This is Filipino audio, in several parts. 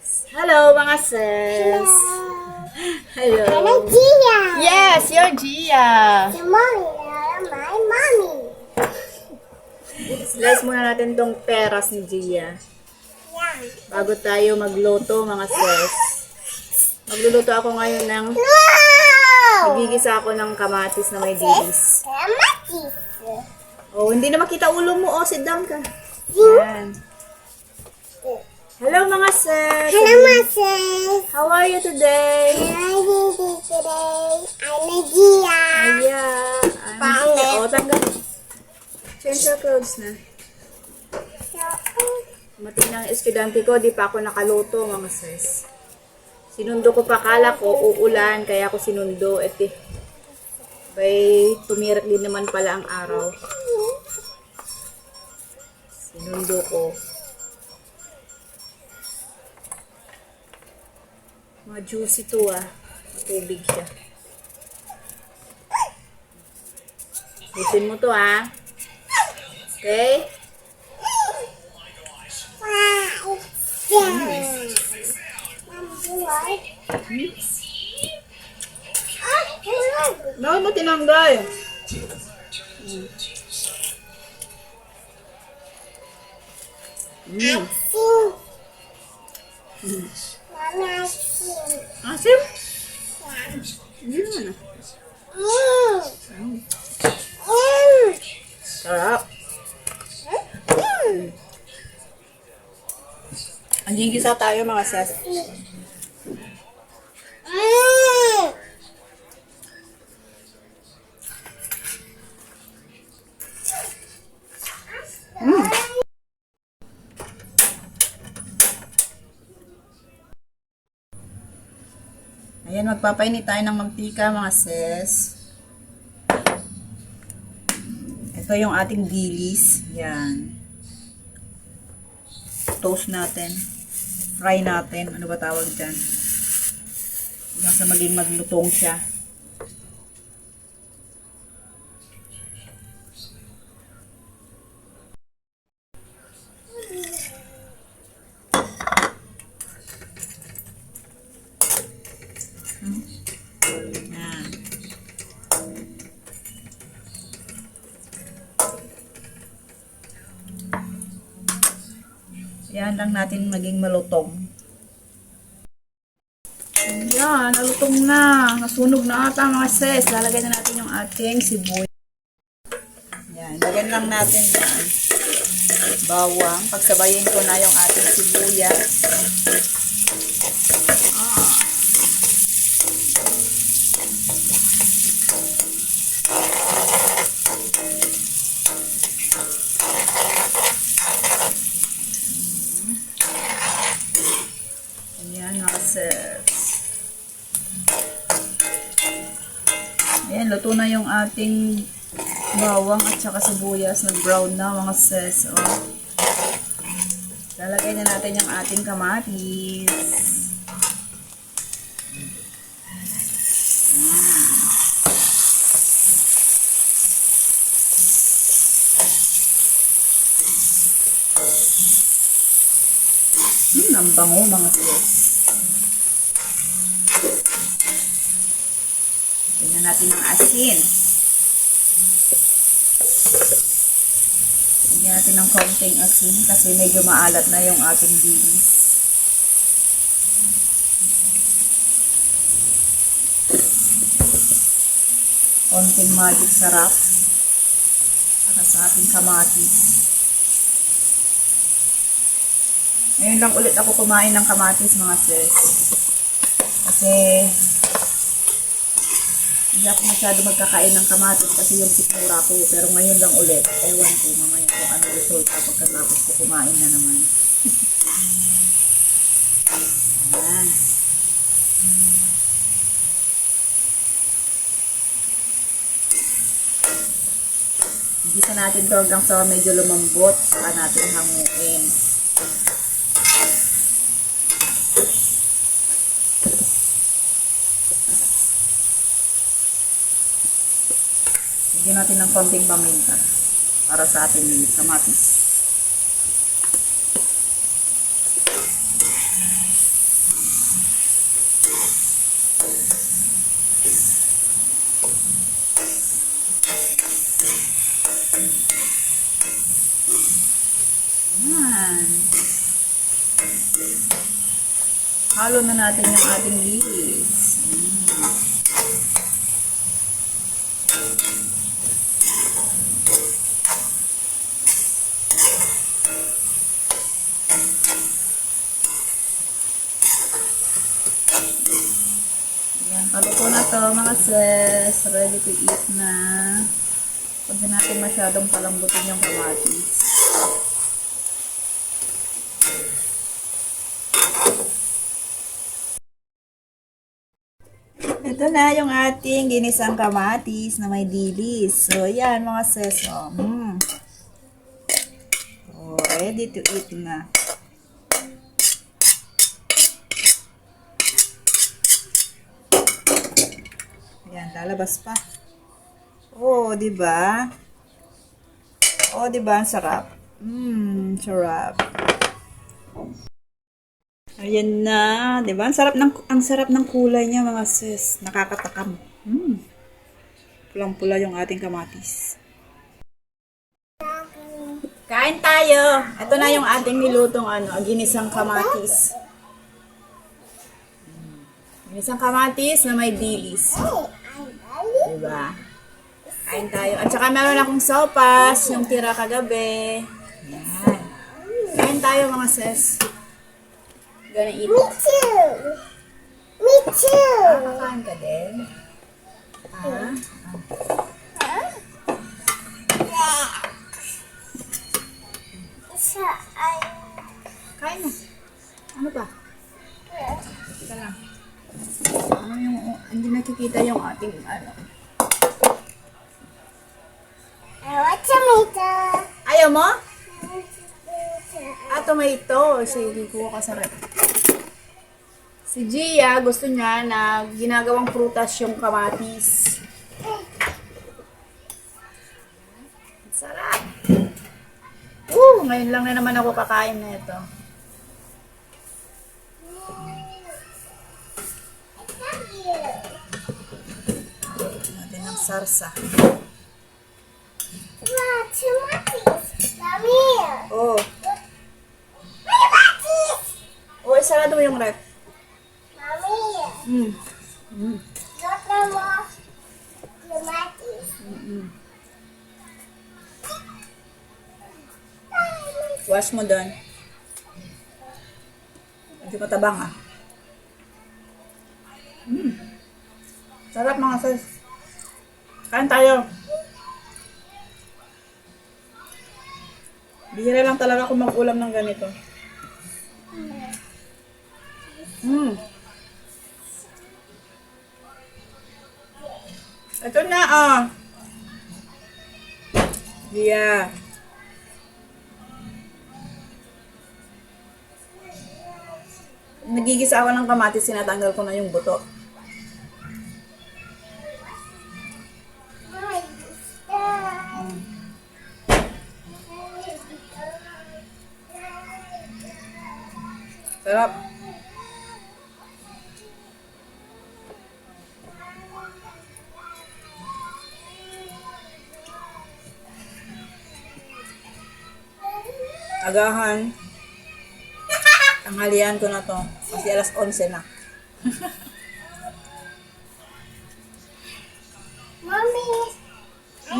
Hello mga sis! Hello! Hello, Gia! Yes, you're Gia! Si mommy, my mommy. Slice muna natin tong peras ni Gia. Yeah. Bago tayo magluto mga sis. Magluluto ako ngayon ng, Wow! nagigisa ako ng kamatis na may dilis. Kamatis. Oh, hindi na makita ulo mo. Oh, sit down ka. Yan. Hello mga sis! Hello, Moses. How are you today? How are you today? I'm a Gia. Yeah. Pangit. Oh, tanggal. Change your clothes na. Mating ng estudyante ko, di pa ako nakaluto mga sis. Sinundo ko pa, kala ko uulan, kaya ako sinundo. Bay, tumirik din naman pala ang araw. Sinundo ko. Mga juicy to Matubig siya. Lutin mo to Okay? Wow. Yeah. Bakit mo tinanggal? Mama, Asim? Yun. Sarap. Ang gigisa tayo mga sis. Ayan, magpapainit tayo ng mantika mga sis. Ito yung ating dilis. Yan. Toast natin. Fry natin. Ano ba tawag dyan? Hanggang sa maging maglutong siya. Yan. Yan lang natin maging malutong. Yan, nalutong na. Nasunog na ata mga sis. Lalagay na natin yung ating sibuyas. Yan, lagyan lang natin yan. Bawang. Pagsabayin ko na yung ating sibuyas. Ayan, mga sis. Ayan, luto na yung ating bawang at saka sibuyas. Nag-brown na mga sis. Oh. Lalagay na natin yung ating kamatis. Ang bango mga sis. Tingnan natin ang asin. Tingnan natin ng konting asin kasi medyo maalat na yung ating dilis. Konting magic sarap para sa ating kamatis. Ngayon lang ulit ako kumain ng kamatis mga sis. Kasi hindi ako masyado magkakain ng kamatis kasi yung sikmura ko. Pero ngayon lang ulit. Ewan ko mamaya kung ano result pagkatapos ko kumain na naman. Ayan. Igisa natin ito hanggang sa medyo lumambot. Saka natin hanguin. Lagyan natin ng konting paminta para sa ating kamatis. Halo na natin yung ating lilis. Yan, paluto na to mga sis. Ready to eat na. Huwag na natin masyadong palambutin yung kamatis. Ito na yung ating ginisang kamatis na may dilis. So, yan mga sis. Oh, ready to eat na. Yan, lalabas pa. Oh, di ba? Oh, di ba? Ang sarap. Sarap. Ayan na, 'di ba? Ang sarap ng kulay niya, mga sis. Nakakatakam. Pulang-pula yung ating kamatis. Kain tayo. Ito na yung ating nilutong ginisang kamatis. Ginisang kamatis na may dilis. 'Di ba? Kain tayo. At saka meron akong sopas, yung tira kagabi. Yan. Kain tayo, mga sis. Gonna eat. Me too. Me too. Kakain ka din? So, I... Kain na. Ano pa? Teka lang. Hindi nakikita yung ating I want tomato. Ayaw mo? Tomato. Sige, kuha ka sa rep. Si Gia, gusto niya na ginagawang prutas yung kamatis. Sarap. Ngayon lang na naman ako kakain na ito. Natin ang sarsa. Wow, tomatoes. Mommy. Oh. Tomatoes. Oh, isarado mo yung rep. Mommy. Look at more tomatoes. Wash mo doon. Medyo matabang Sarap, mga sis. Kain tayo. Bihira lang talaga ako mag-ulam ng ganito. Ito na, Yeah. Nagigisa ako ng kamatis, sinatanggal ko na yung buto. Sarap. Agahan. Tanghalian ko na to. Kasi alas 11 na. Mommy. I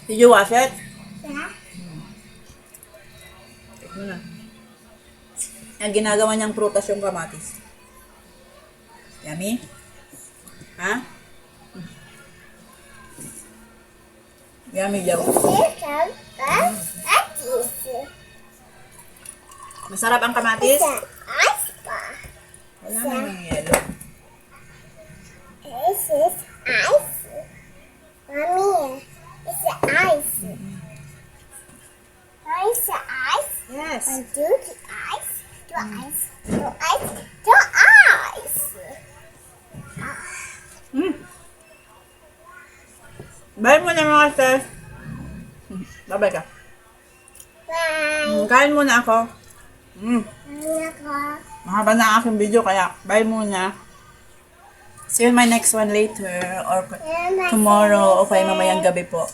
Did you wash it? Yeah. Tignan mo na. Ang ginagawa niyang prutas yung kamatis. Yummy? Ha? Yummy daw. Masarap ang kamatis? Ice bar. Wala namang yellow. This is ice. Mommy, it's ice. Ice, ice. Yes. And do the ice. Do ice. Do ice. Do ice. Bye mo na, mga sis. Babay ka. Bye. Kain muna ako. Nako. Mahaba na ang aking video, kaya bye muna. See you in my next one later or tomorrow o kaya mamayang gabi po.